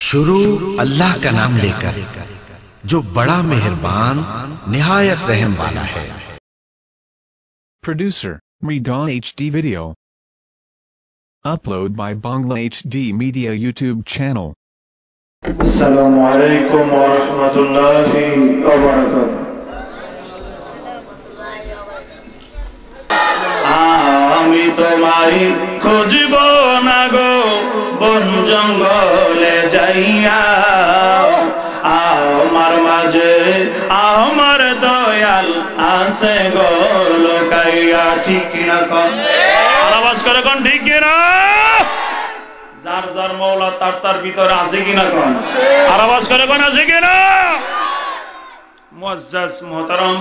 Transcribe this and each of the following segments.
शुरू अल्लाह का नाम लेकर जो बड़ा मेहरबान निहायत रहम वाला है। Producer, Redon HD Video. Upload by Bangla HD Media YouTube channel. Assalamu alaikum wa rahmatullahi wa barakatuh. আমি তোমায় খুঁজব না গো বন জঙ্গলে যাইয়া, আমার মাঝে আমার দয়াল আছে গো লোকাইয়া। ঠিক কিনা কোন আওয়াজ করে কোন ঠিক কিনা? যার যার মওলা তার তার ভিতরে আছে কিনা কোন আর আওয়াজ করে কোন আছে কিনা? মুআজ্জাজ মুহতারাম,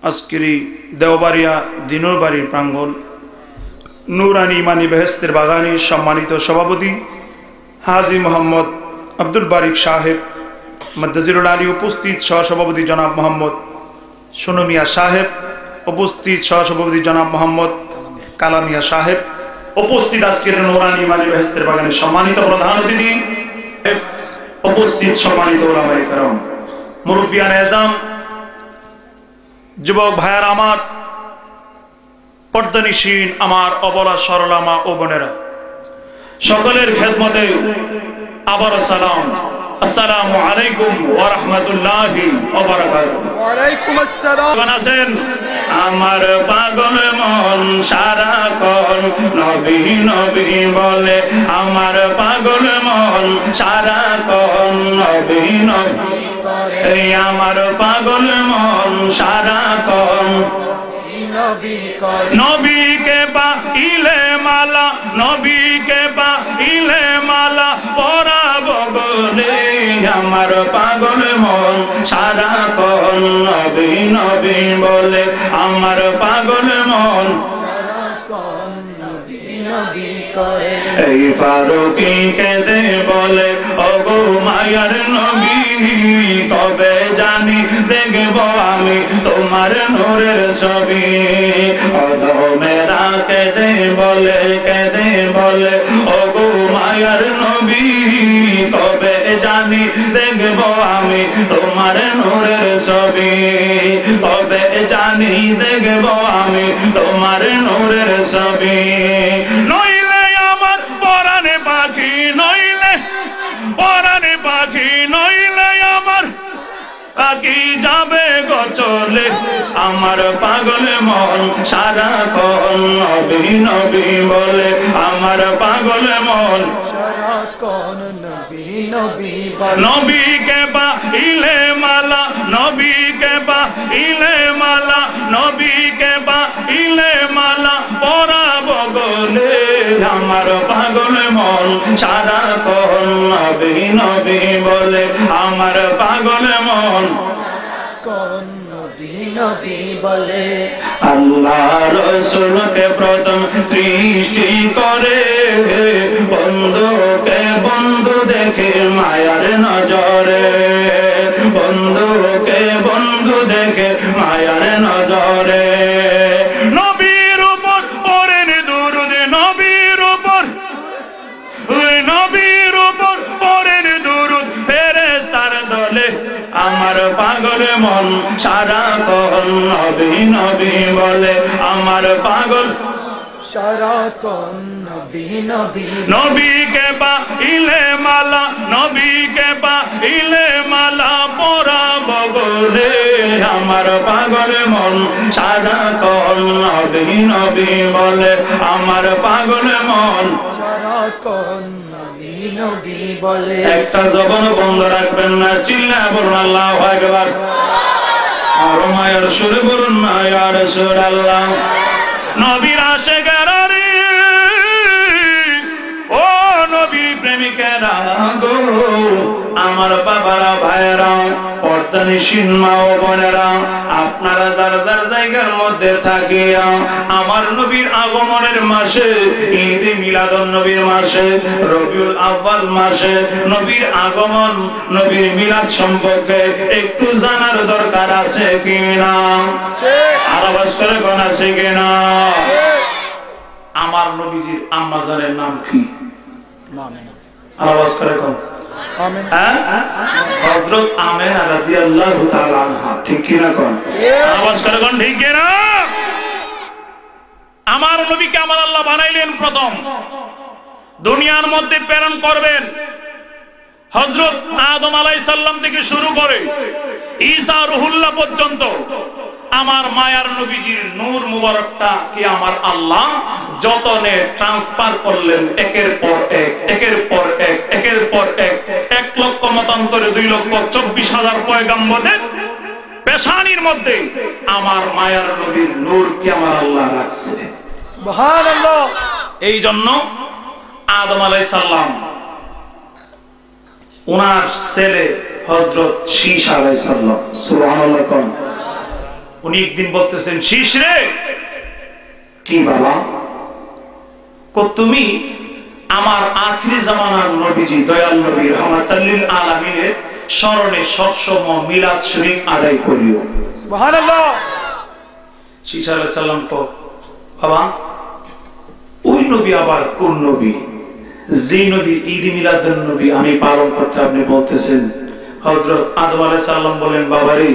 আজকেরি দেওবাড়িয়া দিনুর বাড়ির প্রাঙ্গণ নুরানি ইমানি বেহেস্তের বাগানের সম্মানিত সভাপতি হাজী মোহাম্মদ আব্দুল বারিক সাহেব মদ্দাজিরুল আলী, উপস্থিত সহসভাপতি জনাব মোহাম্মদ সোনমিয়া সাহেব, উপস্থিত সহসভাপতি জনাব মোহাম্মদ কালামিয়া সাহেব, উপস্থিত আজকের নুরানি ইমানি বেহেস্তের বাগানের সম্মানিত প্রধান অতিথি, উপস্থিত সম্মানিত উলামায়ে কেরাম, মুরব্বিয়ানে এজাম, যুবক ভাইয়ার আমার, পর্দানিশীন আমার অবলা সরলা মা ও বোনেরা, সকলের খেদমতে আবারও সালাম। আসসালামু আলাইকুম ওয়া রাহমাতুল্লাহি ওয়া বারাকাতুহু। ওয়া আলাইকুম আসসালাম। আছেন আমার পাগল মন সারাক্ষণ নবী নবী বলে, আমার পাগল মন সারাক্ষণ নবী নবী করে, এই আমার পাগল মন সারাক্ষণ নবীকে পাইলে মালা, নবীকে পাইলে মালা পরাবো বলে, আমার পাগল মন সারাক্ষণ নবী নবী বলে, আমার পাগল মন সারাক্ষণ নবী নবী করে। এই ফারুকী কেঁদে বলে, ওগো মায়ার নবী কবে জানি দেখব আমি তোমার নূরের ছবি। অধমেরা কেঁদে বলে, ওগো মায়ার নবী কবে জানি দেখব আমি তোমার নূরের ছবি, কবে জানি দেখব আমি তোমার নূরের ছবি। নইলে আমার পরাণে পাখি, নইলে পরাণে পাখি, নইলে আমার পাখি যাবে গো চলে, আমার পাগল মন সারাক্ষণ নবী নবী বলে, আমার পাগল মন সারাক্ষণ নবী নবী বলে। নবীকে পাইলে মালা, নবীকে পাইলে মালা, নবীকে পাইলে মালা পরাবো গলে, আমার পাগল মন সারাক্ষণ নবী নবী বলে, আমার পাগল মন নবী নবী বলে। আল্লাহ রাসূলকে প্রথম সৃষ্টি করে, বন্ধুকে বন্ধু দেখে মায়ার নজরে, বন্ধুকে বন্ধু দেখে মায়ার নজরে। নবীর উপর পড়েন দুরূদ, নবীর উপর, নবীর উপর পড়েন দুরূদ ফেরেশতার দলে, আমার পাগল মন সারাক্ষণ নবী নবী বলে, আমার পাগল সারাক্ষণ নবী নবী। নবীকে পাইলে মালা, নবীকে পাইলে মালা পরাবো বলে, আমার পাগল মন সারাক্ষণ নবী নবী বলে, আমার পাগল মন সারাক্ষণ নবী নবী বলে। একটা জবান বন্ধ রাখবেন না, চিল্লায় বলুন আল্লাহু আকবার। আর মায়ের সুরে বলুন না ইয়া রাসূলুল্লাহ। নবীর আশিকেরা রে, ও নবী প্রেমিকেরা গো, আমার বাবারা ভাইয়েরা, পর্দানিশীন মা ও বোনেরা, আপনারা যার যার জায়গার মধ্যে থাকিয়া আমার নবীর আগমনের মাসে, ঈদে মিলাদুন নবীর মাসে, রবিউল আউয়াল মাসে নবীর আগমন, নবীর মিলাদ সম্পর্কে একটু জানার দরকার আছে কিনা? আর আওয়াজ করে কোন আছে কিনা? আমার নবীজির আম্মা জানের নাম কি? আওয়াজ করে কোন আমিন হযরত আমেনা রাদিয়াল্লাহু তাআলা আনহা ঠিক কি না কোন আওয়াজ করে কোন ঠিক কি না আমার নবীকে আমার আল্লাহ বানাইলেন প্রথম দুনিয়ার মধ্যে প্রেরণ করবেন হযরত আদম আলাইহিস সালাম থেকে শুরু করে ঈসা রুহুল্লাহ পর্যন্ত আমার মায়ার নবীজির নূর মুবারকটা কি আমার আল্লাহ যতনে ট্রান্সফার করলেন একের পর এক একের পর এক একের পর এক 1 লক্ষ মতান্তরে 2,24,000 পয়গম্বরদের পেশানির মধ্যে আমার মায়ার নবীর নূর কি আমার আল্লাহ রাখছে সুবহানাল্লাহ এই জন্য আদম আলাইহিস সালাম ওনার ছেলে হযরত শীশ আলাইহিস সালাম সুবহানাল্লাহ কোন উনি একদিন বলতেছেন শীশ রে কি বাবা কো তুমি আমার আখিরি জামানার নবীজি দয়াল নবী রাহমাতাল লিল আলামিনের স্মরণে সবসময় মিলাদ শরীফ আদায় করিও সুবহানাল্লাহ শীশ আলাইহিস সালাম কো বাবা ওই নবী আবার কোন নবী যে নবীর ঈদ মিলাদুন নবী আমি পালন করতে আপনি বলতেছেন হযরত আদম আলাইহিস সালাম বলেন বাবারে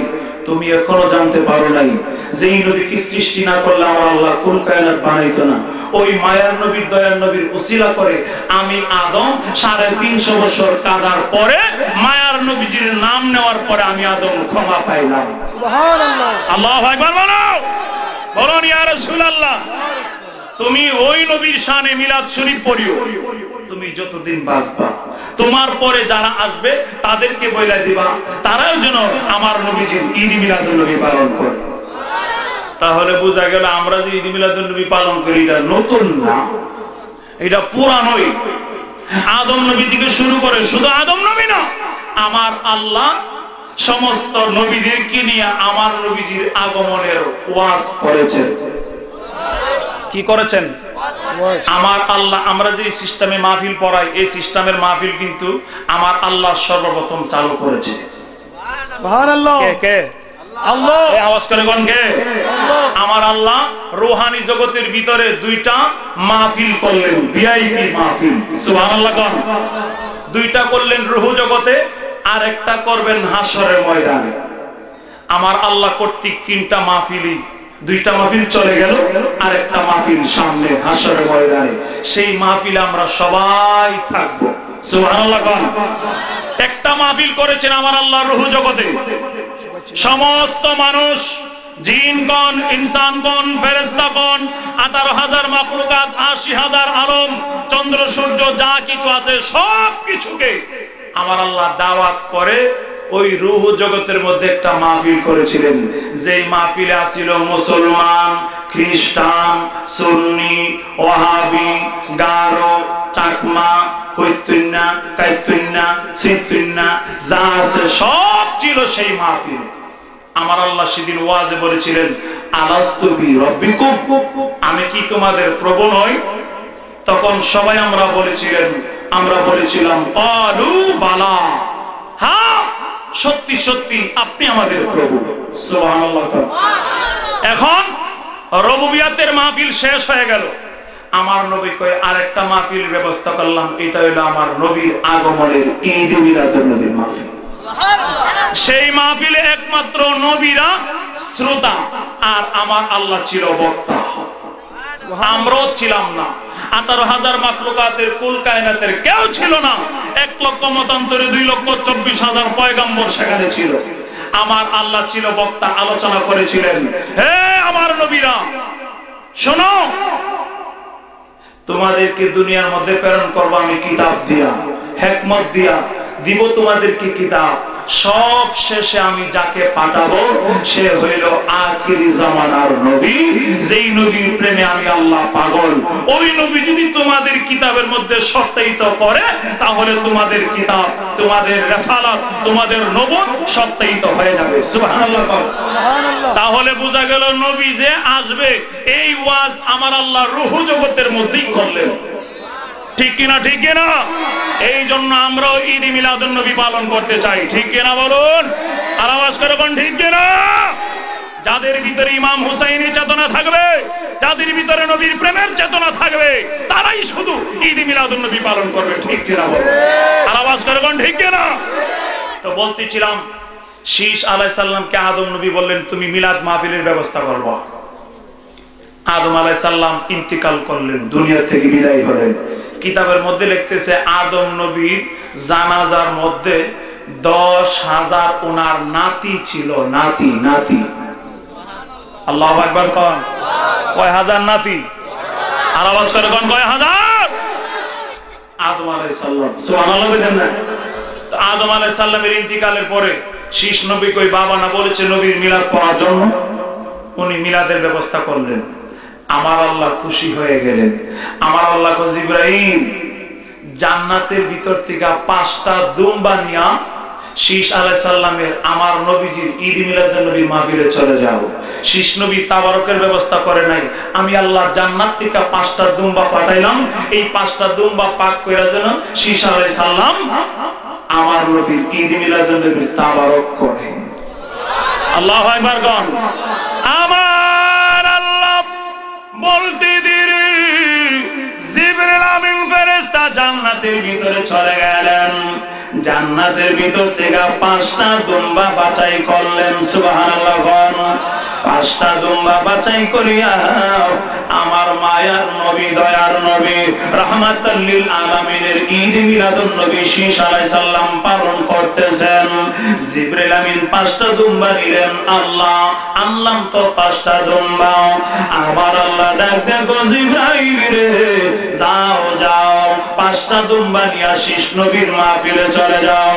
তুমি এখনো জানতে পারো নাই যেই নবীকে সৃষ্টি না করলে আমার আল্লাহ কুল কায়নাত বানাইতো না ওই মায়ার নবীর দয়ার নবীর উসিলা করে আমি আদম 350 বছর কাদার পরে মায়ার নবীজির নাম নেওয়ার পরে আমি আদম ক্ষমা পাইলাম সুবহানাল্লাহ আল্লাহু আকবার বলো ইয়া রাসূলুল্লাহ তুমি ওই নবীর শানে মিলাদ শরীফ পড়িও তুমি যতদিন বাঁচবা তোমার পরে যারা আসবে তাদেরকে বইলা দিবা তারাও যেন আমার নবীজির ঈদ মিলাদুন নবী পালন করে তাহলে বোঝা গেল আমরা যে ঈদ মিলাদুন নবী পালন করি এটা নতুন না এটা পুরানোই আদম নবী থেকে শুরু করে শুধু আদম নবী না আমার আল্লাহ সমস্ত নবীদেরকে নিয়ে আমার নবীজির আগমনের ওয়াজ করেছেন কি করেছেন আমার আল্লাহ আমরা যে সিস্টেমে মাহফিল পড়াই এই সিস্টেমের মাহফিল কিন্তু আমার আল্লাহ সর্বপ্রথম চালু করেছে সুবহানাল্লাহ কে আল্লাহ এই আওয়াজ করে কোন কে আমার আল্লাহ রূহানি জগতের ভিতরে দুইটা মাহফিল করলেন ভিআইপি মাহফিল সুবহানাল্লাহ কোন দুইটা করলেন রূহ জগতে আর একটা করবেন হাশরের ময়দানে আমার আল্লাহ কর্তৃক তিনটা মাহফিলই দুইটা মাহফিল চলে গেল আর একটা মাহফিল সামনে হাশরের ময়দানে সেই মাহফিলে আমরা সবাই থাকব সুবহানাল্লাহ কোন একটা মাহফিল করেছেন আমার আল্লাহ রূহ জগতে সমস্ত মানুষ জিনগণ ইনসানগণ ফেরেশতাগণ 18,000 মাখলুকাত 80,000 আলম চন্দ্র সূর্য যা কিছু আছে সব কিছুকে আমার আল্লাহ দাওয়াত করে ওই রূহ জগতের মধ্যে একটা মাহফিল করেছিলেন যেই মাহফিলে আছিল মুসলমান খ্রিস্টান সুন্নি ওয়াহাবি গারো চাকমা হৈতুন্না কাইতুন্না সিতুন্না যা আছে সব ছিল সেই মাহফিলে আমার আল্লাহ সেদিন ওয়াজে বলেছিলেন আলাস্তু বি রাব্বিকুম আমি কি তোমাদের প্রভু নই তখন সবাই আমরা বলেছিলাম ক্বালু বালা হ্যাঁ সত্যি সত্যি আপনি আমাদের প্রভু সুবহানাল্লাহ এখন রুবুবিয়াতের মাহফিল শেষ হয়ে গেল আমার নবী কয় আরেকটা মাহফিল ব্যবস্থা করলাম এটা হলো আমার নবীর আগমনের ঈদ মিলাদুন নবীর মাহফিল সেই মাহফিলে একমাত্র নবীরা শ্রোতা আর আমার আল্লাহ ছিল বক্তা আমরাও ছিলাম না 18,000 মাখলুকাতের কুল কায়নাতের কেউ ছিল না 1 লক্ষ মতান্তরে 2,24,000 পয়গম্বর সেখানে ছিল আমার আল্লাহ ছিল বক্তা আলোচনা করেছিলেন হে আমার নবীরা শোনো তোমাদেরকে দুনিয়ার মধ্যে প্রেরণ করব আমি কিতাব দিয়া হিকমত দিয়া দিব তোমাদেরকে কিতাব সব শেষে আমি যাকে পাঠাবো সে হইল আখিরি জামানার নবী যেই নবীর প্রেমে আমি আল্লাহ পাগল ওই নবী যদি তোমাদের কিতাবের মধ্যে সত্যায়িত করে তাহলে তোমাদের কিতাব তোমাদের রিসালাত তোমাদের নবুয়ত সত্যায়িত হয়ে যাবে সুবহানাল্লাহ সুবহানাল্লাহ তাহলে বোঝা গেল নবী যে আসবে এই ওয়াজ আমার আল্লাহ রূহ জগতের মধ্যেই করলেন ঠিক কিনা এই জন্য আমরাও ঈদ মিলাদুন নবী পালন করতে চাই ঠিক কিনা বলুন আর আওয়াজ করে কোন ঠিক কিনা যাদের ভিতরে ইমাম হুসাইনি চেতনা থাকবে যাদের ভিতরে নবীর প্রেমের চেতনা থাকবে তারাই শুধু ঈদ মিলাদুন নবী পালন করবে ঠিক কিনা বলুন বলতেছিলাম, শীষ আলাইহিস সালামকে আদম নবী বললেন তুমি মিলাদ মাহফিলের ব্যবস্থা করবা। আদম আলাইহিস সালাম ইন্তিকাল করলেন, দুনিয়া থেকে বিদায় হলেন। কিতাবের মধ্যে লিখতেছে আদম নবীর জানাজার মধ্যে 10,000 ওনার নাতি ছিল, নাতি নাতি। আল্লাহু আকবার কোন? কয় হাজার নাতি? আর আওয়াজ করে কোন কয় হাজার? আদম আলাইহিস সালাম, সুবহানাল্লাহ বলেন না? তো আদম আলাইহিস সালামের ইন্তিকালের পরে শীষ নবী কই বাবা না বলেছে নবীর মিলাদ পড়ার জন্য, উনি মিলাদের ব্যবস্থা করলেন। আমার আল্লাহ খুশি হয়ে গেলেন। আমার আল্লাহ কয় জিবরাইল জান্নাতের ভিতর থেকে 5টা দুম্বা নিয়া শীষ আলাইহিস সালামের আমার নবীজির ঈদ মিলাদুন নবীর মাহফিলে চলে যাও। শীষ নবী তাবারকের ব্যবস্থা করে নাই, আমি আল্লাহ জান্নাত থেকে 5টা দুম্বা পাঠাইলাম, এই 5টা দুম্বা পাক কইরা যেন শীষ আলাইহিস সালাম আমার নবীর ঈদ মিলাদুন নবীর তাবারক করে। আল্লাহু আকবার কোন? আমার আল্লাহ বলতে দিরে জিবরিল আমিন ফেরেশতা জান্নাতের ভিতরে চলে গেলেন। জান্নাতের ভিতর থেকে 5টা দুম্বা বাছাই করলেন। সুবহানাল্লাহ। 5টা দুম্বা বাছাই করিয়া আমার মায়ার নবী দয়ার নবী রাহমাতুল লিল আলামিনের ঈদ মিলাদুন নবী শীষ আলাইহিস সালাম পালন করতেছেন। জিবরিল আমিন 5টা দুম্বা নিলেন। আল্লাহ আনলাম তো 5টা দুম্বা। আমার আল্লাহ ডাক দেখো জিবরাইল রে যাও যাও 5টা দুম্বা নিয়া শীষ নবীর মাহফিলে চলে যাও।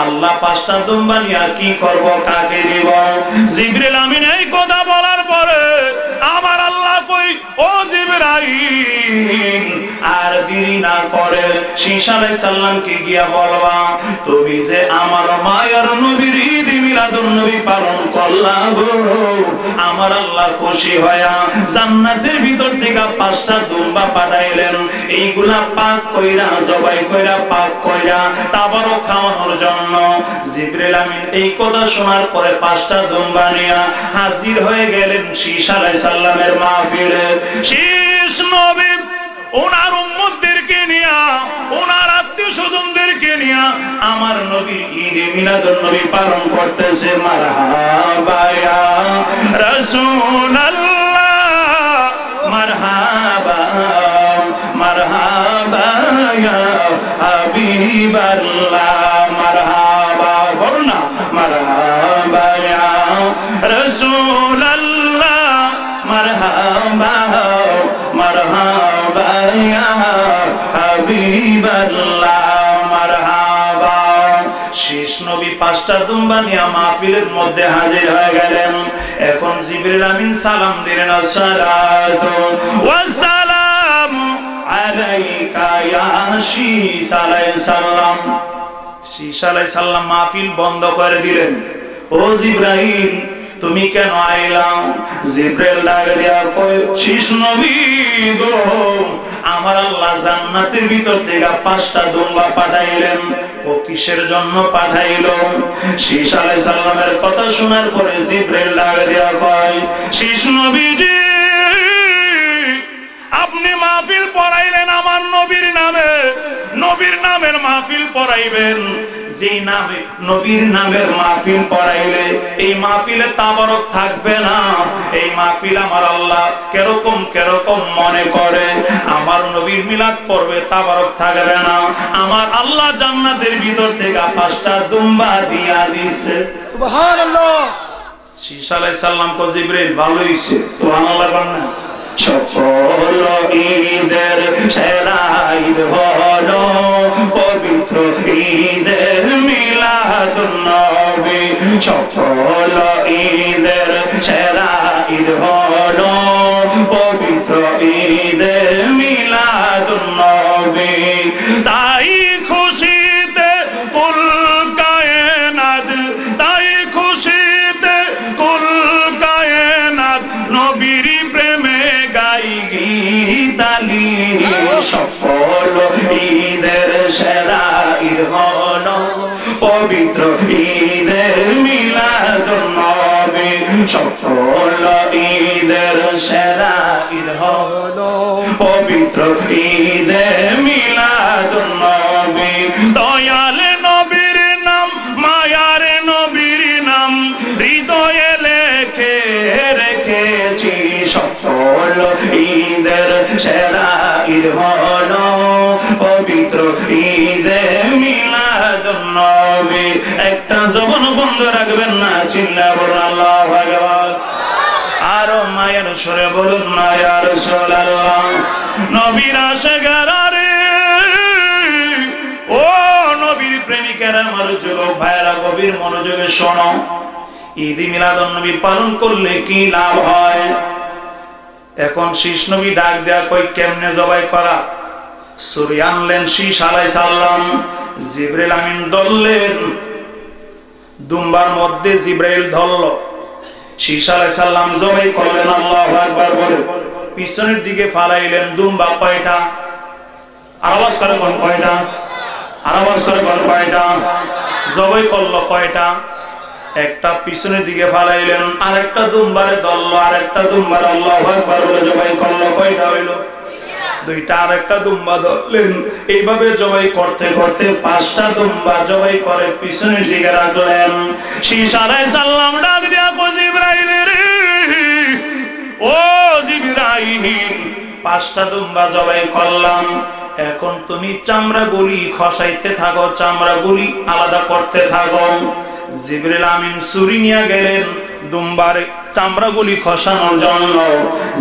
আল্লাহ 5টা দুম্বা নিয়া কি করব, কাকে দিব? জিবরিল আমিন এই কথা বলার পরে আমার আল্লাহ কই ও জিবরাইল আর দেরি না করে শীষ আলাইহিস সালামকে গিয়া বলবা তুমি যে আমার মায়ের নবীর ঈদ মিলাদুন নবী পালন করলা গো, আমার আল্লাহ খুশি হয়া জান্নাতের ভিতর থেকে 5টা দুম্বা পাঠাইলেন। এইগুলা পাক কইরা জবাই কইরা পাক কইরা তাবারক খাওয়ানোর জন্য। জিবরিল আমিন এই কথা শোনার পরে 5টা দুম্বা নিয়া হাজির হয়ে গেলেন শীষ আলাইহিস সালামের মাহফিলে। শীষ নবী ওনার উম্মতদেরকে নিয়া ওনার আত্মীয় স্বজনদেরকে নিয়া আমার নবী ঈদ মিলাদুন নবী পালন করতেছে। মারহাবা ইয়া রাসূলুল্লাহ, মারহাবা মারহাবা ইয়া হাবিবাল্লাহ, মারহাবা বলনা মারহাবা ইয়া রাসূলুল্লাহ, মারহাবা মারহাবা ইয়া হাবিবাল্লাহ, মারহাবা। শীষ নবী 5টা দুম্বা নিয়ে মাহফিলের মধ্যে হাজির হয়ে গেলেন। এখন জিবরিল আমিন সালাম দিলেন, আসসালাতু ওয়াসসালামু আলাইকা ইয়া শীষ আলাইহিস সালাম। শীষ আলাইহিস সালাম মাহফিল বন্ধ করে দিলেন। ও জিবরাইল তুমি কেন আইলাম? জিবরাইল ডাক দিয়া কয় শীষ নবী গো আমার আল্লাহ জান্নাতের ভিতর থেকে 5টা দুম্বা পাঠাইলেন। ও কিসের জন্য পাঠাইলো? শীষ আলাইহিস সালামের কথা শোনার পরে জিবরাইল ডাক দিয়া কয় শীষ নবীজি আপনি মাহফিল পড়াইলেন আমার নবীর নামে, নবীর নামের মাহফিল পড়াইবেন। যেই নামে নবীর নামের মাহফিল পড়াইলে এই মাহফিলে তাবারক থাকবে না। এই মাহফিল আমার আল্লাহ কেরকম কেরকম মনে করে, আমার নবীর মিলাদ পড়বে তাবারক থাকবে না। আমার আল্লাহ জান্নাতের ভিতর থেকে 5টা দুম্বা দিয়া দিছে। সুবহানাল্লাহ। শীষ আলাইহিস সালাম কো জিবরাইল ভালো হইছে, সুবহানাল্লাহ বলেন। সকল ঈদের সেরা ঈদ হলো পবিত্র ঈদে মিলাদুন নবী। সকল ঈদের সেরা ঈদ হলো পবিত্র ঈদে মিলাদুন নবী। তাই খুশিতে কুল কায়নাত, তাই খুশিতে কুল কায়নাত নবীর প্রেমে গাই গীতালি। সকল ঈদের সেরা ঈদ হলো পবিত্র ঈদে মিলাদুন নবী। সকল ঈদের সেরা ঈদ হলো পবিত্র ঈদে মিলাদুন নবী। দয়াল নবীর নাম মায়া সেরা ঈদ হলো পবিত্র ঈদে মিলাদুন নবী। একটা জবান বন্ধ রাখবেন না, চিল্লা বলুন আল্লাহু আকবার। আরো মায়ের সুরে বলুন না ইয়া রাসূলুল্লাহ। নবীর আশিকেরা রে, ও নবীর প্রেমিকেরা, আমার যুবক ভাইরা গভীর মনোযোগে শোনো। ঈদ মিলাদুন নবী পালন করলে কি লাভ হয়? এখন শীষ নবী ডাক দেয়া কই কেমনে জবাই করা? ছুরি আনলেন শীষ আলাইহিস সালাম, জিবরাইল আমিন ধরলেন, দুম্বার মধ্যে জিবরাইল ধরল, শীষ আলাইহিস সালাম জবাই করলেন। আল্লাহু আকবার বলে পিছনের দিকে ফালাইলেন। দুম্বা কয়টা? আওয়াজ করে কোন কয়টা? আওয়াজ করে কোন কয়টা? জবাই করলো কয়টা? একটা পিছনের দিকে ফালাইলেন, আরেকটা দুম্বারে ধরলো, আরেকটা দুম্বার আল্লাহু আকবার বলে জবাই করলো। কয়টা হইল? দুইটা। আরেকটা দুম্বা ধরলেন। এইভাবে জবাই করতে করতে 5টা দুম্বা জবাই করে পিছনের দিকে রাখলেন। শীষ আলাইহিস সালাম ডাক দিয়া কো জিবরাইল রে, ও জিবরাইল, 5টা দুম্বা জবাই করলাম, এখন তুমি চামড়াগুলি খসাইতে থাকো, চামড়াগুলি আলাদা করতে থাকো। জিবরাইল আমিন ছুরি নিয়ে গেলেন দুম্বার চামড়াগুলি খসানোর জন্য।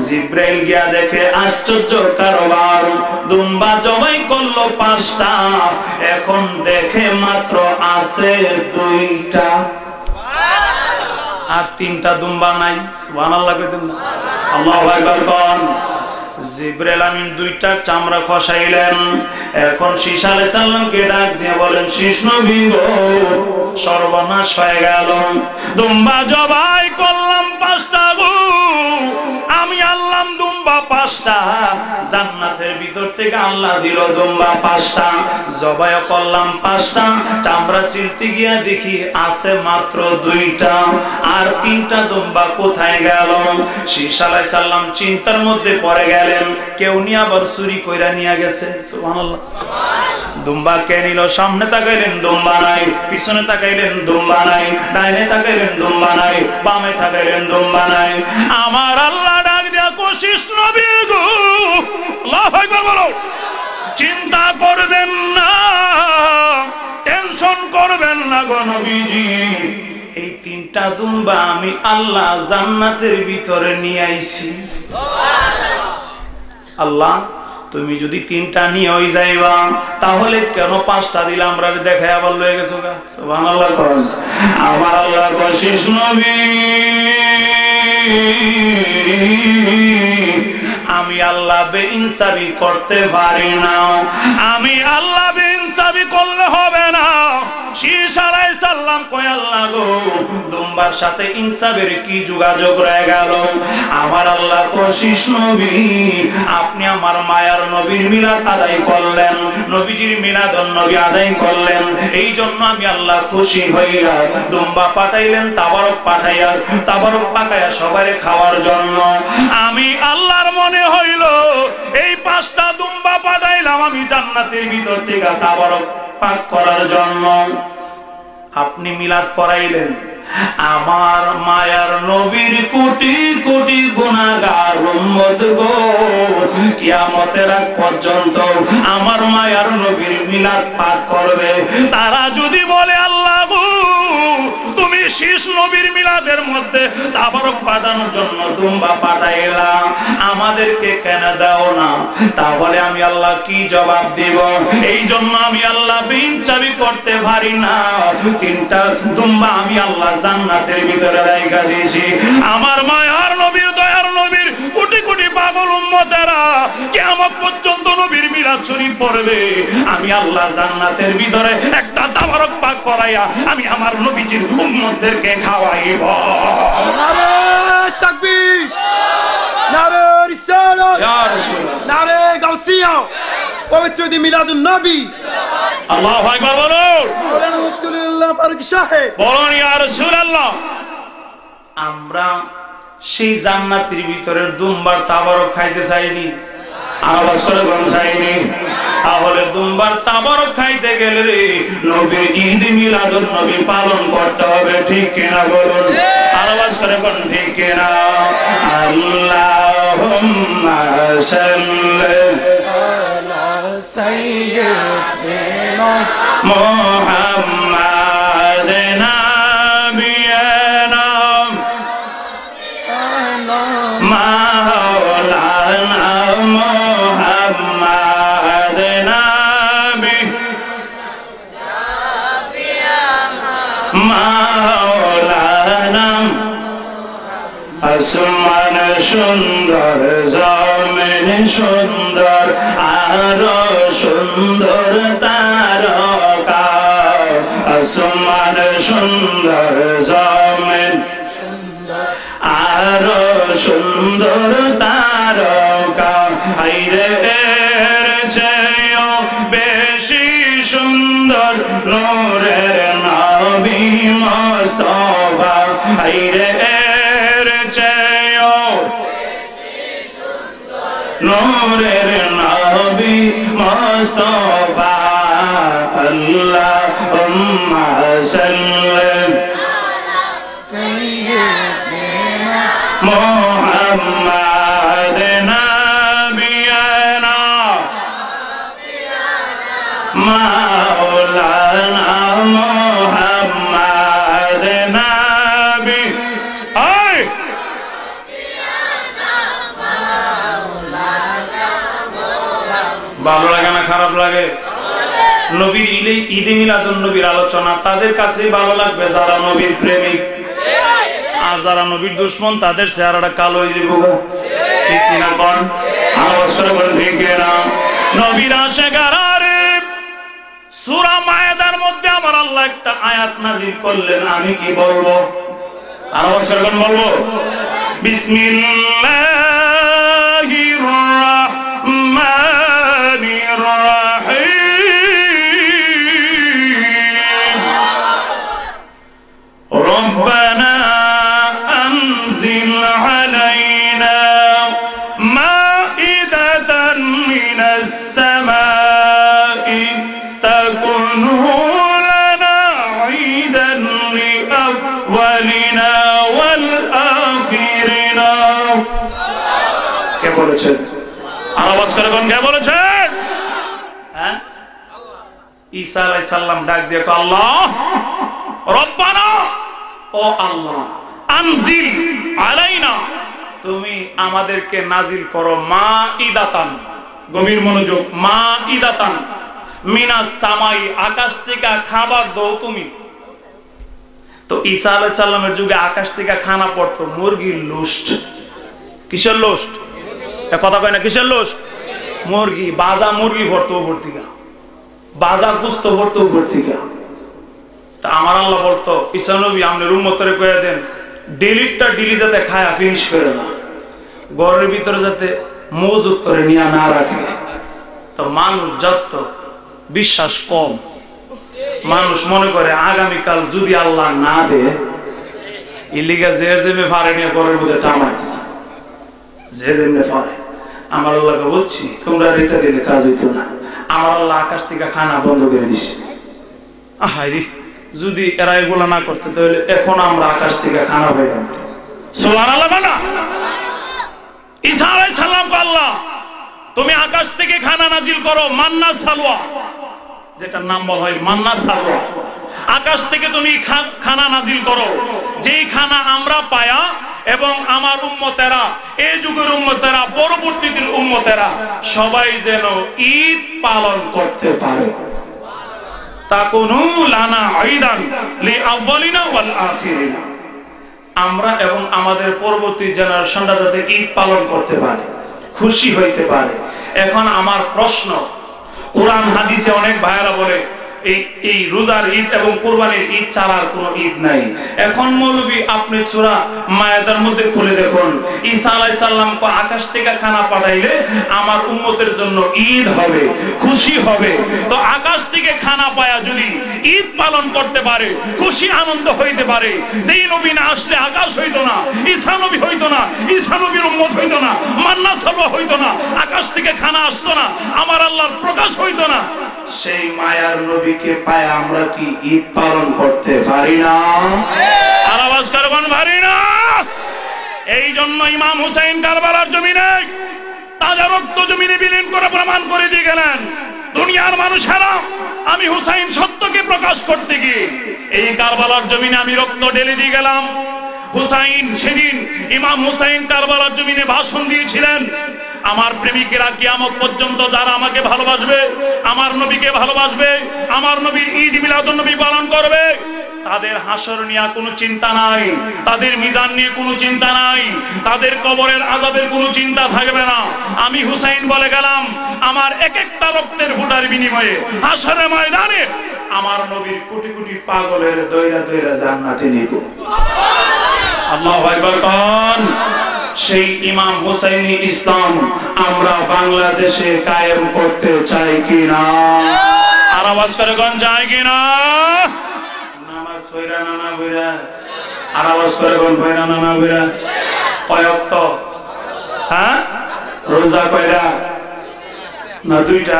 জিবরাইল গিয়া দেখে আশ্চর্য কারবার, দুম্বা জবাই করলো 5টা, এখন দেখে মাত্র আছে 2টা, আর 3টা দুম্বা নাই। সুবহানাল্লাহ কইতেন না? আল্লাহু আকবার কোন। জিবরাইল আমিন 2টা চামড়া খসাইলেন। এখন শীষ আলাইহিস সালামকে ডাক দিয়ে বলেন, শীষ নবী গো, সর্বনাশ হয়ে গেল, দুম্বা জবাই করলাম 5টা গো, আমি আল্লাহ দুম্বা 5টা, জান্নাতের ভিতর থেকে আল্লাহ দিল দুম্বা 5টা, জবাই করলাম 5টা, চামড়া ছিলতে গিয়া দেখি আছে মাত্র 2টা, আর 3টা দুম্বা কোথায় গেল? শীষ আলাইহিস সালাম চিন্তার মধ্যে পড়ে গেলেন, কেউ নিয়ে আবার চুরি কইরা নিয়ে গেছে। সুবহানাল্লাহ। দুম্বা কে নিল? সামনে তাকাইলেন দুম্বা নাই, পিছনে তাকাইলেন দুম্বা নাই, ডাইনে তাকাইলেন দুম্বা নাই, বামে তাকাইলেন দুম্বা নাই। আমার আল্লাহ ডাক দিয়া কোশিস নবী গো, আল্লাহু আকবার বলো, চিন্তা করবেন না, টেনশন করবেন না গো নবীজি, এই 3টা দুম্বা আমি আল্লাহ জান্নাতের ভিতরে নিয়ে আইছি। আল্লাহ তুমি যদি 3টা নিয়ে হই যাইবা, তাহলে কেন 5টা দিলাম? আমরা দেখাই আবার লয়ে গেছো গা। সুবহানাল্লাহ। আমার আল্লাহ কোশিস নবী, আমি আল্লাহ বেইনসাফি করতে পারি না, আমি আল্লাহ বেইনসাফি করলে হবে না। শীষ আলাইহিস সালাম কয়, আল্লাহ গো, দুম্বার সাথে ইনসাফের কি যোগাযোগ রয়ে গেল? আমার আল্লাহ কোশিস নবী, আপনি আমার মায়ার নবীর মিলাদ আদায় করলেন, নবীজির মিলাদুন নবী আদায় করলেন, এই জন্য আমি আল্লাহ খুশি হইয়া দুম্বা পাঠাইলেন, তাবারক পাঠাইয়া, তাবারক পাকায়া সবারে খাওয়ার জন্য। আমি আল্লাহর মনে হইল এই 5টা দুম্বা পাঠাইলাম আমি জান্নাতের ভিতর থেকে তাবারক পাক করার জন্য। আপনি মিলাদ পড়াইলেন, আমার মায়ার নবীর কোটি কোটি গুনাহগার উম্মত গো, কিয়ামতের আগ পর্যন্ত আমার মায়ার নবীর মিলাদ পাঠ করবে। তারা যদি বলে, আল্লাহ গো, তুমি শীষ নবীর মিলাদের মধ্যে তাবারক পাঠানোর জন্য দুম্বা পাঠাইলা, আমাদেরকে কেন দাও না? তাহলে আমি আল্লাহ কি জবাব দিব? এই জন্য আমি আল্লাহ বেইনসাফি করতে পারি না, 3টা দুম্বা আমি আল্লাহ জান্নাতের ভিতরে রাইখা দিয়েছি। আমার মায়ার নবীর, দয়ার নবীর কোটি কোটি পাগল উম্মতেরা কিয়ামত পর্যন্ত নবীর মিলাদ শরীফ পড়বে, আমি আল্লাহ জান্নাতের ভিতরে একটা তাবারক পাক করাইয়া আমি আমার নবীজির উম্মতদেরকে খাওয়াইব। নারে তাকবীর, নারে রিসালাত, ইয়া রাসূলুল্লাহ, নারে গাউসিয়া, পবিত্র ঈদ মিলাদুন নবী। আল্লাহু আকবার বলুন। মাওলানা মুফতিউল্লাহ ফারুক সাহেব বলুন ইয়া রাসূলুল্লাহ। আমরা সেই জান্নাতের ভিতরে দুম্বার তাবারক খাইতে চাইনি, আওয়াজ করে বলুন চাইনি। তাহলে দুম্বার তাবারক খাইতে গেলে রে নবীর ঈদ মিলাদুন নবী পালন করতে হবে, ঠিক কিনা বলুন? আওয়াজ করে বলুন ঠিক কিনা? আল্লাহু سيدنا محمد نبينا مولانا محمد نبي مولانا আসমান সুন্দর জমিন সুন্দর আরো সুন্দর তারকা আসমান সুন্দর জমিন আরো সুন্দর তারকা আইরে এর চেয়েও বেশি সুন্দর নূরের নবী মুস্তাফা আইরে নূরের নবী মুস্তাফা আল্লাহুম্মা সাল্লি আলা সাইয়্যিদিনা মুহাম্মাদ নাবিয়ানা মাওলানা মুহাম্মাদ নাবি আয় ভালো লাগে না খারাপ লাগে? নবীর ঈদে মিলাদুন নবীর আলোচনা তাদের কাছে ভালো লাগবে যারা নবীর প্রেমিক, আর যারা নবীর দুশমন তাদের চেহারাটা কালো হয়ে যাবে। ঠিক কিনা কোন? আওয়াজ করে বলেন ঠিক কিনা? নবীর আশিকারে সূরা মায়েদার মধ্যে আমার আল্লাহ একটা আয়াত নাযিল করলেন, আমি কি বলবো? আওয়াজ করে কোন বলবো? বিসমিল্লাহির রাহমানির ربنا أنزل علينا مائدة من السماء تكون لنا عيدا لأولنا والآخرنا কে বলেছেন? আওয়াজ করে কোন কে বলেছেন? হ্যাঁ, ঈসা আলাইহিস সালাম ডাক দিয়ে কয় আল্লাহ রব্বানা, ও আল্লাহ, আনজিল আলাইনা, তুমি আমাদেরকে নাজিল করো মাইদাতান, গভীর মনোযোগ, মাইদাতান মিনাস সামাই, আকাশ থেকে খাবার দাও তুমি। তো ঈসা আলাইহিস সালামের যুগে আকাশ থেকে খানা পড়তো মুরগির লোস্ট। কিসের লোস্ট? এ কথা কয় না, কিসের লোস্ট? মুরগি, বাজা মুরগি পড়তো উপর থেকে, বাজা গোশত পড়তো উপর থেকে। তা আমার আল্লাহ বলতো ঈসা নবী আমাদের উম্মতরে কয়ে দেন ডিলিটটা ডিলি যাতে খায়া ফিনিশ করে না, ঘরের ভিতরে যাতে মজুদ করে নিয়ে না রাখে। তো মানুষ যত বিশ্বাস কম, মানুষ মনে করে আগামীকাল যদি আল্লাহ না দে, ইলিগা জের জেমে ফারে নিয়ে ঘরের মধ্যে টামাইতেছে, যে যেমনে ফারে। আমার আল্লাহকে বলছি তোমরা রেখে দিলে কাজ হইতো না, আমার আল্লাহ আকাশ থেকে খানা বন্ধ করে দিছে। আহাইরে, যদি এরা এগুলো না করতে তাহলে এখন আমরা আকাশ থেকে খানা পাইতাম। সুবহানাল্লাহ না? ঈসা আলাইহিস সালামকে আল্লাহ তুমি আকাশ থেকে খানা নাজিল করো, মান্না সালওয়া, যেটার নাম বলা হয় মান্না সালওয়া। আকাশ থেকে তুমি খানা নাজিল করো, যেই খানা আমরা পায়া এবং আমার উম্মতেরা, এই যুগের উম্মতেরা, পরবর্তীদের উম্মতেরা সবাই যেন ঈদ পালন করতে পারে। তাকুনু লানা ঈদান লিআউয়ালিনা ওয়াল আখিরিনা, আমরা এবং আমাদের পরবর্তী জেনারেশনরা যাতে ঈদ পালন করতে পারে, খুশি হইতে পারে। এখন আমার প্রশ্ন, কোরআন হাদিসে অনেক ভাইরা বলে এই রোজার ঈদ এবং কুরবানির ঈদ ছাড়া কোনো ঈদ নাই। এখন মৌলবী আপনি সূরা মায়েদার মধ্যে খুলে দেখুন, ঈসা আলাইহিস সালামকে আকাশ থেকে খানা পাঠাইলে আমার উম্মতের জন্য ঈদ হবে, খুশি হবে। তো আকাশ থেকে খানা পায়া যদি ঈদ পালন করতে পারে, খুশি আনন্দ হইতে পারে, যেই নবী না আসলে আকাশ হইতো না, ঈসা নবী হইতো না, ঈসা নবীর উম্মত হইতো না, মান্না সালওয়া হইতো না, আকাশ থেকে খানা আসতো না, আমার আল্লাহর প্রকাশ হইতো না। সেই মায়ার নবীকে পায় আমরা কি ঈদ পালন করতে পারি না? আওয়াজ করবেন পারি না? এই জন্য ইমাম হুসাইন কারবালার জমিনে তাজা রক্ত জমিনে বিলীন করে প্রমাণ করে দিয়ে গেলেন, দুনিয়ার মানুষেরা আমি হুসাইন সত্যকে প্রকাশ করতে গিয়ে এই কারবালার জমিনে আমি রক্ত ঢেলে দিয়ে গেলাম। হুসাইন সেদিন ইমাম হুসাইন কারবালার জমিনে ভাষণ দিয়েছিলেন, আমার প্রেমিকেরা কিয়ামত পর্যন্ত যারা আমাকে ভালোবাসবে, আমার নবীকে ভালোবাসবে, আমার নবীর ঈদ মিলাদুন নবী পালন করবে, তাদের হাসর নিয়ে কোনো চিন্তা নাই, তাদের মিজান নিয়ে কোনো চিন্তা নাই, তাদের কবরের আযাবের কোনো চিন্তা থাকবে না। আমি হুসাইন বলে গেলাম, আমার এক একটা রক্তের ফোঁটার বিনিময়ে হাসরের ময়দানে আমার নবীর কোটি কোটি পাগলের দয়রা দয়রা জান্নাতে নিব। আল্লাহু আকবার কোন। সেই ইমাম হুসাইনি ইসলাম আমরা বাংলাদেশে কায়েম করতে চাই কিনা? আর আওয়াজ করে কোন চাই কিনা? নামাজ পড়া না না পড়া? আর আওয়াজ করে কোন পড়া না না পড়া? কয় ওয়াক্ত? হ্যাঁ, রোজা কয়টা? না দুইটা?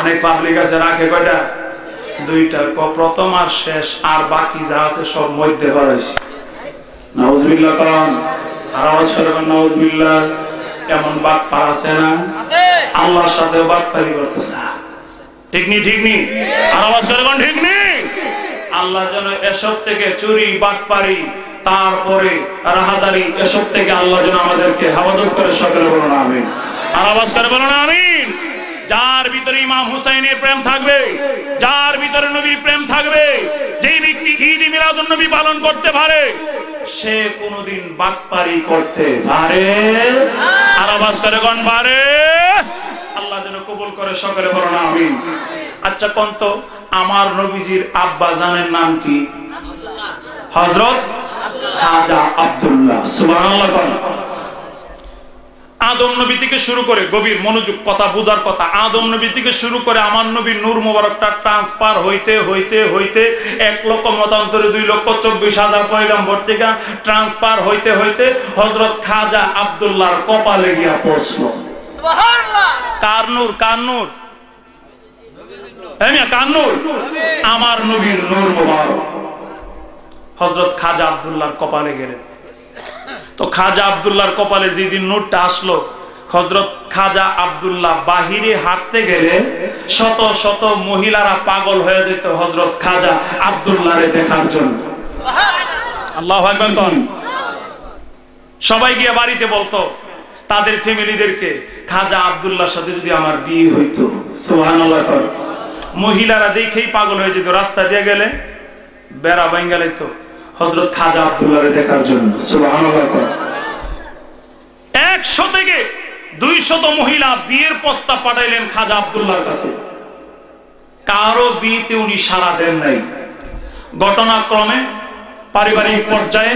অনেক পাবলিক আছে রাখে কয়টা? দুইটা। প্রথম আর শেষ, আর বাকি যা আছে সব মধ্যে বাড়াইছে। নাউজুবিল্লাহ কোন। আর আওয়াজ করে কোন নাউজুবিল্লাহ। এমন বাটপার আছে না? আল্লাহর সাথে বাটপারি করতেছে, ঠিক নি? ঠিক নি? আর আওয়াজ করে কোন ঠিক নি? আল্লাহ যেন এসব থেকে চুরি বাটপারি তারপরে রাহাজারি এসব থেকে আল্লাহ যেন আমাদেরকে হেফাজত করে, সকলে বলুন আমিন। আর আওয়াজ করে বলুন আমিন। যার ভিতরে ইমাম হুসাইনের প্রেম থাকবে, যার ভিতরে নবীর প্রেম থাকবে, যেই ব্যক্তি ঈদ মিলাদুন নবী পালন করতে পারে সে কোনদিন বাটপারি করতে পারে? আর আওয়াজ করে কোন পারে? আল্লাহ যেন কবুল করে, সকলে বলুন আমিন। আচ্ছা কোন তো, আমার নবীজির আব্বা জানের নাম কি? হযরত খাজা আব্দুল্লাহ। সুবহানাল্লাহ। আদম নবী থেকে শুরু করে, গভীর মনোযোগ, কথা বোঝার কথা, আদম নবী থেকে শুরু করে আমার নবীর নূর মুবারকটা ট্রান্সফার হইতে হইতে হইতে 1 লক্ষ মতান্তরে 2,24,000 পয়গম্বর থেকে ট্রান্সফার হইতে হইতে হযরত খাজা আব্দুল্লাহর কপালে গিয়া পৌঁছলো। সুবহানাল্লাহ। কার নূর? কার নূর? কার নূর? আমার নবীর নূর মুবারক হযরত খাজা আব্দুল্লাহর কপালে গেলেন। তো খাজা আব্দুল্লাহর কপালে যেদিন নূরটা আসলো, হযরত খাজা আব্দুল্লাহ বাহিরে হাঁটতে গেলে শত শত মহিলারা পাগল হয়ে যেত হযরত খাজা আব্দুল্লাহরে দেখার জন্য। আল্লাহু আকবার কোন। সবাই গিয়ে বাড়িতে বলতো তাদের ফ্যামিলিদেরকে, খাজা আব্দুল্লাহর সাথে যদি আমার বিয়ে হইতো। সুবহানাল্লাহ কোন। মহিলারা দেখেই পাগল হয়ে যেত, রাস্তা দিয়ে গেলে বেড়া ভাঙা লাইতো হযরত খাজা আব্দুল্লাহরে দেখার জন্য। সুবহানাল্লাহ। 100 থেকে 200 মহিলা বিয়ের প্রস্তাব পাঠাইলেন খাজা আব্দুল্লাহর কাছে, কারো বিয়েতে উনি সাড়া দেন নাই। ঘটনাক্রমে পারিবারিক পর্যায়ে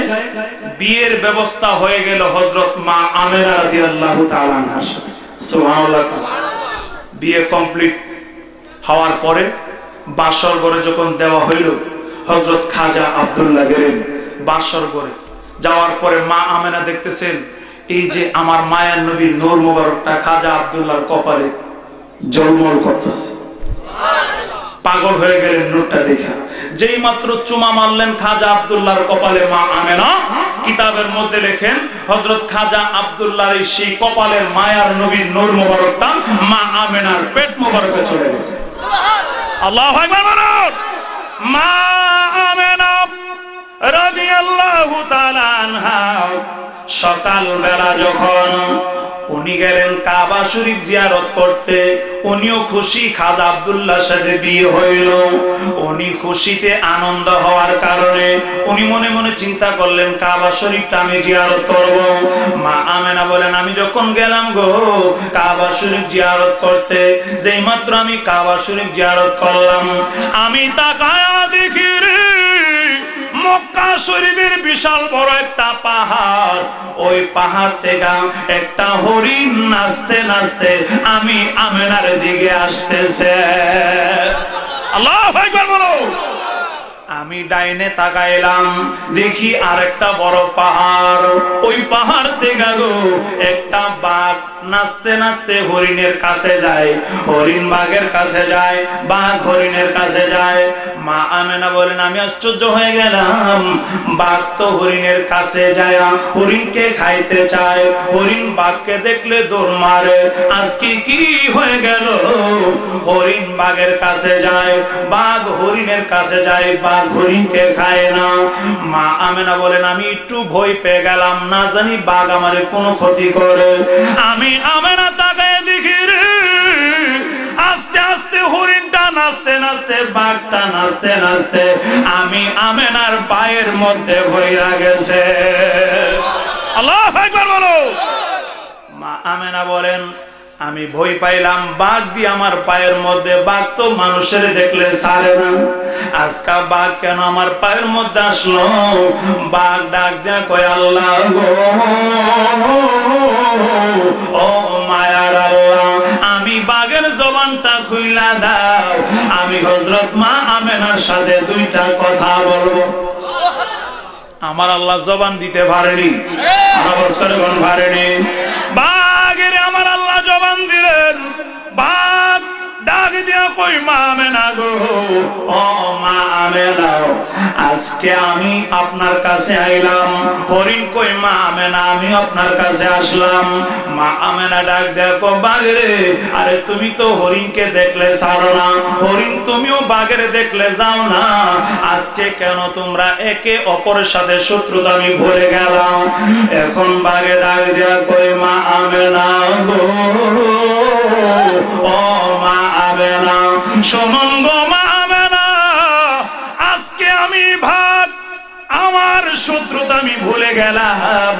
বিয়ের ব্যবস্থা হয়ে গেল হযরত মা আমেনা রাদিয়াল্লাহু তাআলা আনহার সাথে। সুবহানাল্লাহ। বিয়ে কমপ্লিট হওয়ার পরে বাসর ঘরে যখন দেওয়া হইল, হযরত খাজা আব্দুল্লাহ গেলেন বাসর ঘরে। যাওয়ার পরে মা আমেনা দেখতেছেন এই যে আমার মায়ের নবীর নূর মুবারকটা খাজা আব্দুল্লাহর কপালে ঝলমল করতেছে। পাগল হয়ে গেলেন নূরটা দেখা। যেই মাত্র চুমা মারলেন খাজা আব্দুল্লাহর কপালে মা আমেনা, কিতাবের মধ্যে লেখেন হযরত খাজা আব্দুল্লাহর সেই কপালের মায়ার নবীর নূর মুবারকটা মা আমেনার পেট মুবারকে চলে গেছে। আল্লাহু আকবার। মা আমেনা রাদিয়াল্লাহু তাআলা আনহা সকাল বেলা যখন উনি গেলেন কাবা শরীফ জিয়ারত করতে, উনিও খুশি, খাজা আব্দুল্লাহর সাথে বিয়ে হইল। উনি খুশিতে আনন্দ হওয়ার কারণে উনি মনে মনে চিন্তা করলেন কাবা শরীফটা আমি জিয়ারত করব। মা আমেনা বলেন আমি যখন গেলাম গো কাবা শরীফ জিয়ারত করতে, যেই মাত্র আমি কাবা শরীফ জিয়ারত করলাম, আমি তাকায়া দেখি রে মক্কা শরীফের বিশাল বড় একটা পাহাড়, ওই পাহাড় থেকে একটা হরিণ নাচতে নাচতে আমি আমেনার দিকে আসতেছে। আল্লাহু আকবার বলো। আমি ডাইনে তাকাইলাম, দেখি আরেকটা বড় পাহাড়, ওই পাহাড় থেকে গো একটা বাঘ নাচতে নাচতে হরিণের কাছে যায়, হরিণ বাঘের কাছে যায়, বাঘ হরিণের কাছে যায়। মা আমেনা বলেন আমি আশ্চর্য হয়ে গেলাম, বাঘ তো হরিণের কাছে যায়, হরিণকে খাইতে চায়, হরিণ বাঘকে দেখলে দৌড় মারে, আজকে কি হয়ে গেল? হরিণ বাঘের কাছে যায়, বাঘ হরিণের কাছে যায়, বাঘ হরিণকে খায় না। মা আমেনা বলেন আমি একটু ভয় পেয়ে গেলাম, না জানি বাঘ আমারে কোনো ক্ষতি করে। আমি আমেনা তাকায় দেখি রে, আস্তে আস্তে হরিণটা নাচতে নাচতে, বাঘটা নাচতে নাচতে আমি আমেনার পায়ের মধ্যে ভইরা গেছে। আল্লাহু আকবার বলো। মা আমেনা বলেন আমি ভয় পাইলাম, বাঘ দিয়ে আমার পায়ের মধ্যে, বাঘ তো মানুষের দেখলে ছাড়ে না, আজকা বাঘ কেন আমার পায়ের মধ্যে আসলো? বাঘ ডাক দেয়া কয় আল্লাহ গো, ও মায়ার আল্লাহ, আমি বাঘের জবানটা খুইলা দাও, আমি হযরত মা আমেনার সাথে দুইটা কথা বলবো। আমার আল্লাহ জবান দিতে পারেনি, আওয়াজ করে কোন পারেনি? বাঘের আমার আল্লাহ জবান দিলেন। বাঘ ডাক দিয়া কই মা আমেনা গো, ও মা আমেনা, আজকে আমি আপনার কাছে আইলাম। হরিণ কই মা আমেনা, আমি আপনার কাছে আসলাম। মা আমেনা ডাক দেয়া কো বাঘরে, আরে তুমি তো হরিণকে দেখলে ছাড়ো না, হরিণ তুমিও বাঘের দেখলে যাও না, আজকে কেন তোমরা একে অপরের সাথে শত্রুতা? আমি ভুলে গেলাম। এখন বাঘে ডাক দেয়া কই মা আমেনা গো, ও মা আমেনা, শুনুন গো মা আমেনা, আজকে আমি ভাগ আমার শত্রুতা আমি ভুলে গেলাম,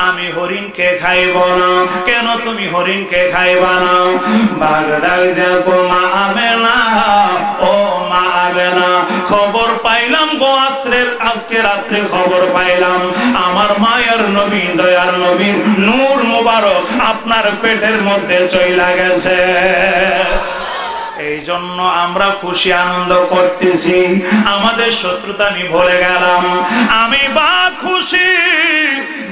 আমি হরিণকে খাইব না। কেন তুমি হরিণকে খাইবা না? বাঘ ডাক দেখো মা আমেনা, ও মা আমেনা, খবর পাইলাম গো আজকে রাত্রে খবর পাইলাম আমার মায়ের নবী, দয়ার নবীর নূর মোবারক আপনার পেটের মধ্যে চইলা গেছে। এই জন্য আমরা খুশি আনন্দ করতেছি, আমাদের শত্রুতা আমি ভুলে গেলাম। আমি বা খুশি,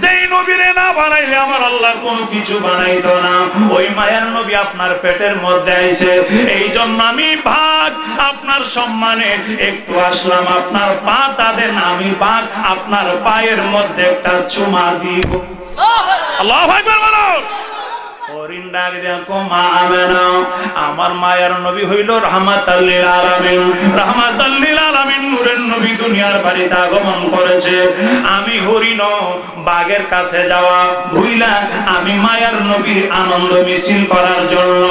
যেই নবীরে না বানাইলে আমার আল্লাহ কোনো কিছু বানাইতো না, ওই মায়ের নবী আপনার পেটের মধ্যে আইছে, এই জন্য আমি ভাগ আপনার সম্মানে একটু আসলাম, আপনার পা তাদের, আমি ভাগ আপনার পায়ের মধ্যে একটা চুমা দিব। আল্লাহু আকবার বলো। হরিণ ডাক দেখো মা আমেনা, আমার মায়ের নবী হইল রাহমাতাল লিল আলামিন, রাহমাতাল লিল আলামিন, নূরের নবী দুনিয়ার বাড়িতে আগমন করেছে। আমি হরিণ বাঘের কাছে যাওয়া ভুইলা আমি মায়ের নবীর আনন্দ মিছিল করার জন্য,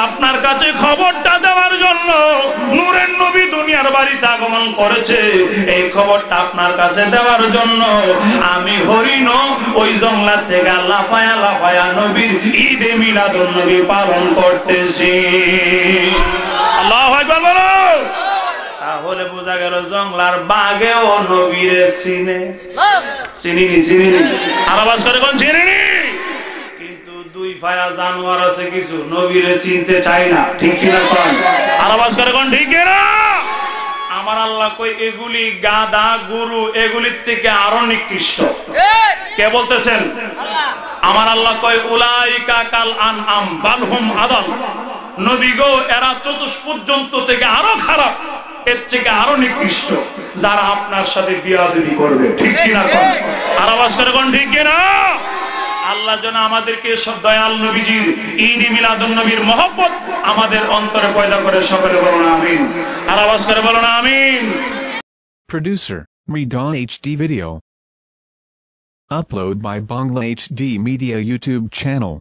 আপনার কাছে খবরটা দেওয়ার জন্য নূরের নবী দুনিয়ার বাড়িতে আগমন করেছে, এই খবরটা আপনার কাছে দেওয়ার জন্য আমি হরিণ ওই জঙ্গলা থেকে লাফায়া লাফায়া নবীর ঈদে মিলাদুন নবী পালন করতেছি। আল্লাহু আকবার বলো। তাহলে বোঝা গেল জঙ্গলার বাঘেও নবীরে চিনে, চিনিনি চিনিনি, আর আওয়াজ করে কোন চিনিনি? কিন্তু দুই পায়া জানোয়ার আছে কিছু নবীরে চিনতে চায় না, ঠিক কিনা কোন? আর আওয়াজ করে কোন ঠিক কিনা? আমার আল্লাহ কই এগুলি গাধা গরু এগুলির থেকে আরো নিকৃষ্ট। কে বলতেছেন? আমার আল্লাহ কয় উলাইকা কাল আনআম বাল হুম আদাল, নবী গো এরা চতুষ্পদ জন্তু থেকে আরো খারাপ, এর থেকে আরো নিকৃষ্ট যারা আপনার সাথে বিয়াদবি করবে, ঠিক কিনা কোন? আর আওয়াজ করে কোন ঠিক কিনা? আল্লাহ যেন আমাদেরকে সব দয়াল নবীজির ঈদ মিলাদুন নবীর মহব্বত আমাদের অন্তরে পয়দা করে, সকলে বলুন আমিন। আর আওয়াজ করে বলুন আমিন। Producer, Redon HD Video. Upload by Bangla HD Media YouTube channel.